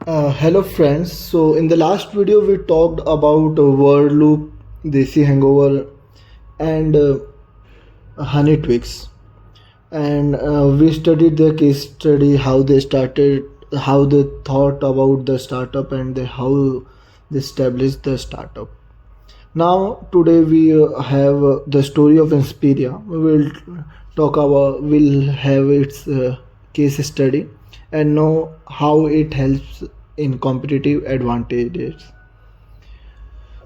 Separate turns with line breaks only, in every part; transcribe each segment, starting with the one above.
Hello friends. So in the last video we talked about word loop, desi hangover, and honey twigs, and we studied their case study, how they started, how they thought about the startup, and how they established the startup. Now today we have the story of Inspiria. We'll have its case study and know how it helps in competitive advantages.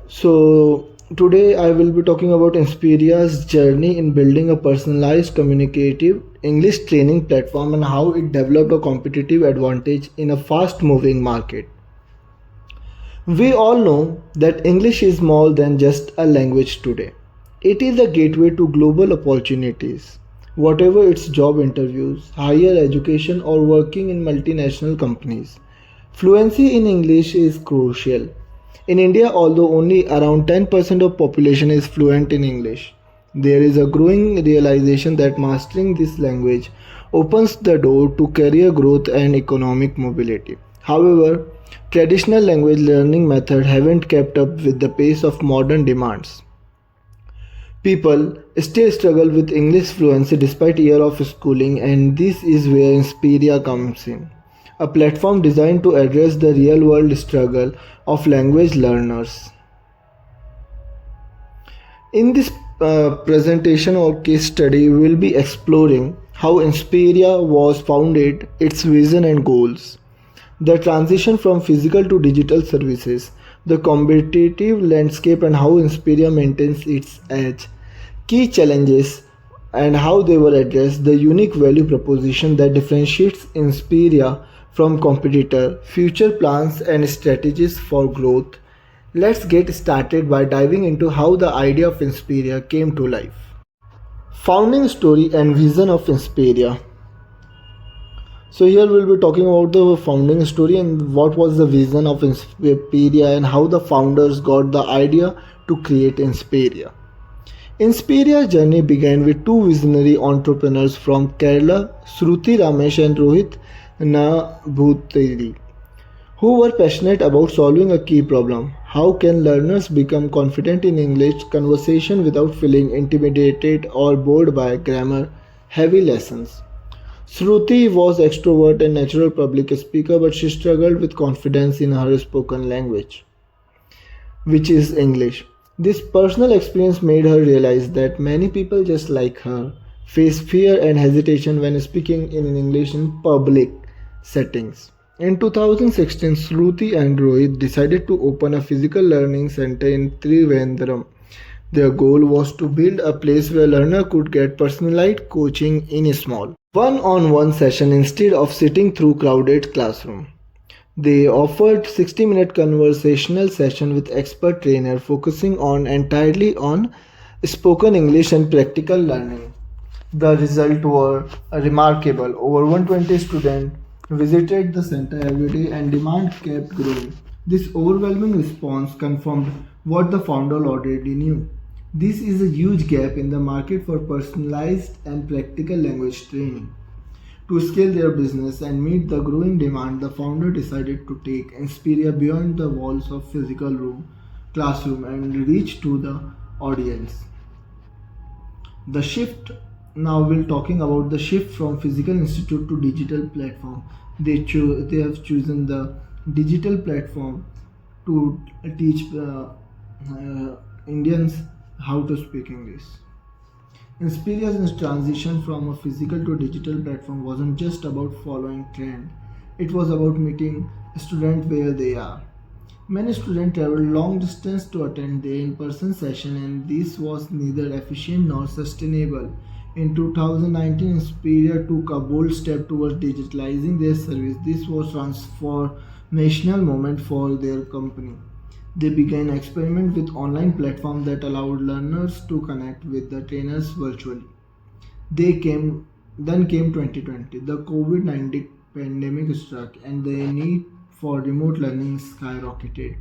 So today I will be talking about Inspiria's journey in building a personalized communicative English training platform and how it developed a competitive advantage in a fast moving market. We all know that English is more than just a language today. It is a gateway to global opportunities. Whatever its job interviews, higher education, or working in multinational companies, fluency in English is crucial. In India, although only around 10% of population is fluent in English, there is a growing realization that mastering this language opens the door to career growth and economic mobility. However, traditional language learning methods haven't kept up with the pace of modern demands. People still struggle with English fluency despite years of schooling, and this is where Inspiria comes in. A platform designed to address the real world struggle of language learners. In this presentation or case study, we will be exploring how Inspiria was founded, its vision and goals, the transition from physical to digital services, the competitive landscape and how Inspiria maintains its edge, key challenges and how they were addressed, the unique value proposition that differentiates Inspiria from competitor, future plans and strategies for growth. Let's get started by diving into how the idea of Inspiria came to life. Founding story and vision of Inspiria. So here we'll be talking about the founding story and what was the vision of Inspiria and how the founders got the idea to create Inspiria. Inspiria's journey began with two visionary entrepreneurs from Kerala, Shruti Ramesh and Rohit Nabhutiri, who were passionate about solving a key problem. How can learners become confident in English conversation without feeling intimidated or bored by grammar heavy lessons? Shruti was extrovert and natural public speaker, but she struggled with confidence in her spoken language, which is English. This personal experience made her realize that many people just like her face fear and hesitation when speaking in English in public settings. In 2016, Shruti and Rohit decided to open a physical learning center in Trivandrum. Their goal was to build a place where learner could get personalized coaching in a small one-on-one session instead of sitting through crowded classroom. They offered 60-minute conversational session with expert trainer focusing on entirely on spoken English and practical learning. The results were remarkable. Over 120 students visited the center every day and demand kept growing. This overwhelming response confirmed what the founder already knew. This is a huge gap in the market for personalized and practical language training. To scale their business and meet the growing demand, the founder decided to take Inspiria beyond the walls of physical classroom and reach to the audience. The shift Now we're talking about the shift from physical institute to digital platform. They have chosen the digital platform to teach Indians how to speak English. Inspiria's transition from a physical to digital platform wasn't just about following trend. It was about meeting students where they are. Many students travel long distance to attend the in-person session, and this was neither efficient nor sustainable. In 2019, Inspira took a bold step towards digitalizing their service. This was a transformational moment for their company. They began experiment with online platforms that allowed learners to connect with the trainers virtually. Then came 2020. The COVID-19 pandemic struck and the need for remote learning skyrocketed.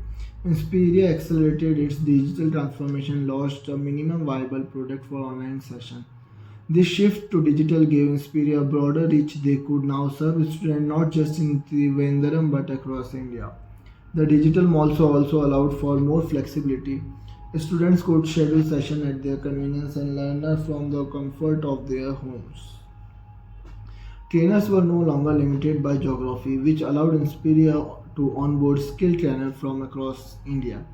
Inspiria accelerated its digital transformation, launched a minimum viable product for online session. This shift to digital gave Inspira a broader reach. They could now serve students not just in Trivandrum but across India. The digital malls also allowed for more flexibility. Students could schedule sessions at their convenience and learn from the comfort of their homes. Trainers were no longer limited by geography, which allowed Inspira to onboard skilled trainers from across India.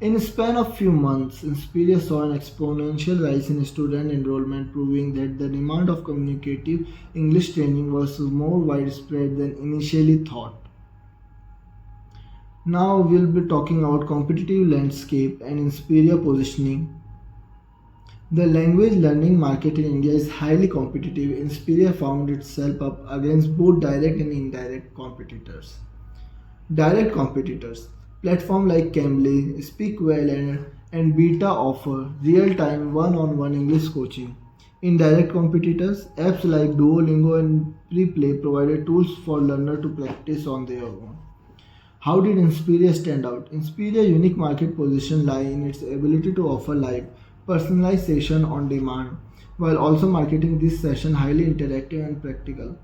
In a span of few months, Inspira saw an exponential rise in student enrollment, proving that the demand of communicative English training was more widespread than initially thought. Now we'll be talking about competitive landscape and Inspira positioning. The language learning market in India is highly competitive. Inspira found itself up against both direct and indirect competitors. Direct competitors. Platforms like Cambly, Speakwell, and Beta offer real-time one-on-one English coaching. Indirect competitors, apps like Duolingo and Preplay provided tools for learners to practice on their own. How did Inspira stand out? Inspira's unique market position lie in its ability to offer live, personalization on demand, while also marketing this session highly interactive and practical.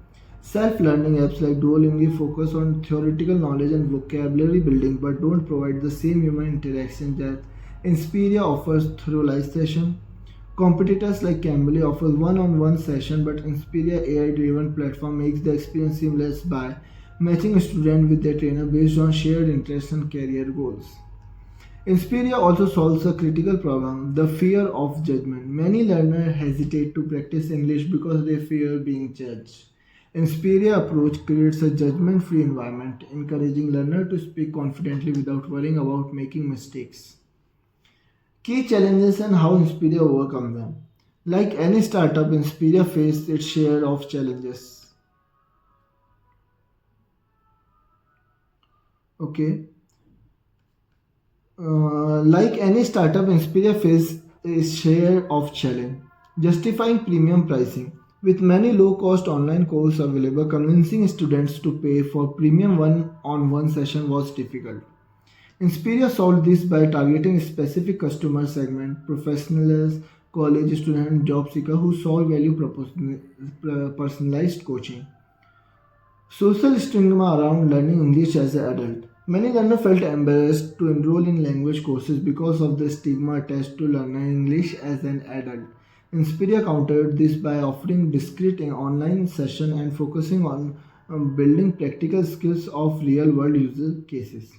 Self-learning apps like Duolingo focus on theoretical knowledge and vocabulary building but don't provide the same human interaction that Inspira offers through live session. Competitors like Cambly offers one-on-one session but Inspira AI-driven platform makes the experience seamless by matching a student with their trainer based on shared interests and career goals. Inspira also solves a critical problem, the fear of judgment. Many learners hesitate to practice English because they fear being judged. Inspira approach creates a judgment-free environment, encouraging learners to speak confidently without worrying about making mistakes. Key challenges and how Inspira overcome them. Like any startup, Inspira faced its share of challenges. Okay. Like any startup, Inspira faces a share of challenge, justifying premium pricing. With many low-cost online courses available, convincing students to pay for premium one-on-one session was difficult. Inspira solved this by targeting a specific customer segment, professionals, college students, and job seekers who saw value personalized coaching. Social stigma around learning English as an adult. Many learners felt embarrassed to enroll in language courses because of the stigma attached to learning English as an adult. Inspira countered this by offering discrete online sessions and focusing on building practical skills of real-world user cases.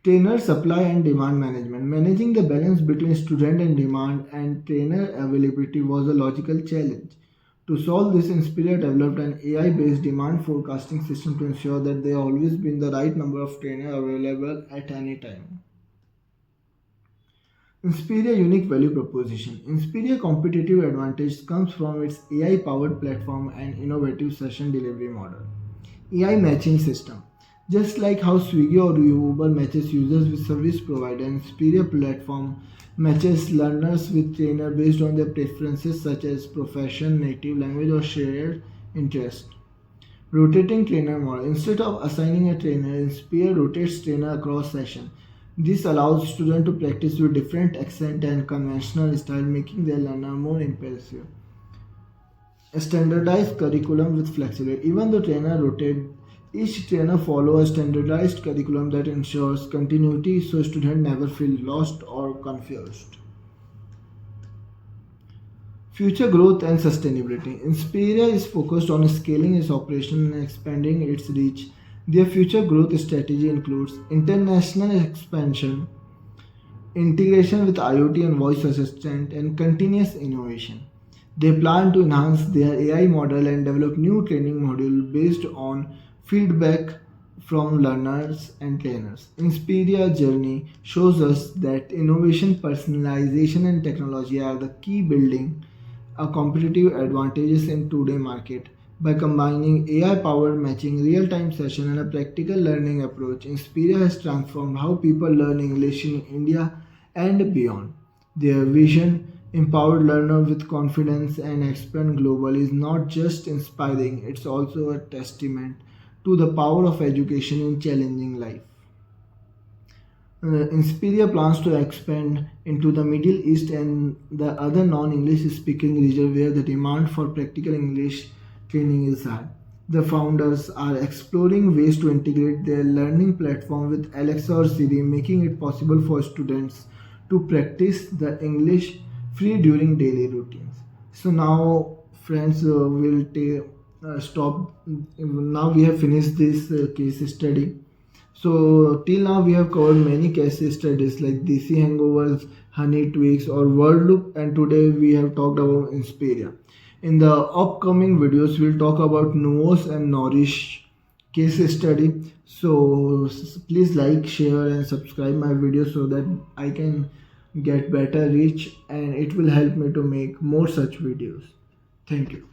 Trainer supply and demand management. Managing the balance between student and demand and trainer availability was a logical challenge. To solve this, Inspira developed an AI-based demand forecasting system to ensure that there always been the right number of trainers available at any time. Inspira unique value proposition. Inspira competitive advantage comes from its AI-powered platform and innovative session delivery model. AI matching system. Just like how Swiggy or Uber matches users with service provider, Inspira platform matches learners with trainer based on their preferences such as profession, native language, or shared interest. Rotating trainer model. Instead of assigning a trainer, Inspire rotates trainer across session. This allows students to practice with different accent and conventional style, making their learner more impressive. A standardized curriculum with flexibility. Even though trainer rotate, each trainer follows a standardized curriculum that ensures continuity so students never feel lost or confused. Future growth and sustainability. Inspira is focused on scaling its operation and expanding its reach. Their future growth strategy includes international expansion, integration with IoT and voice assistant, and continuous innovation. They plan to enhance their AI model and develop new training module based on feedback from learners and trainers. Inspira journey shows us that innovation, personalization, and technology are the key building a competitive advantages in today's market. By combining AI-powered matching, real-time session, and a practical learning approach, Inspira has transformed how people learn English in India and beyond. Their vision, empowered learner with confidence and expand global, is not just inspiring; it's also a testament to the power of education in challenging life. Inspira plans to expand into the Middle East and the other non-English speaking region where the demand for practical English training is high. The founders are exploring ways to integrate their learning platform with Alexa or Siri, making it possible for students to practice the English free during daily routines. So now, friends, we'll stop. Now we have finished this case study. So till now we have covered many case studies like DC hangovers, honey twigs, or world loop, and today we have talked about Inspira. In the upcoming videos, we'll talk about Nuos and Nourish case study. So please like, share, and subscribe my video so that I can get better reach, and it will help me to make more such videos. Thank you.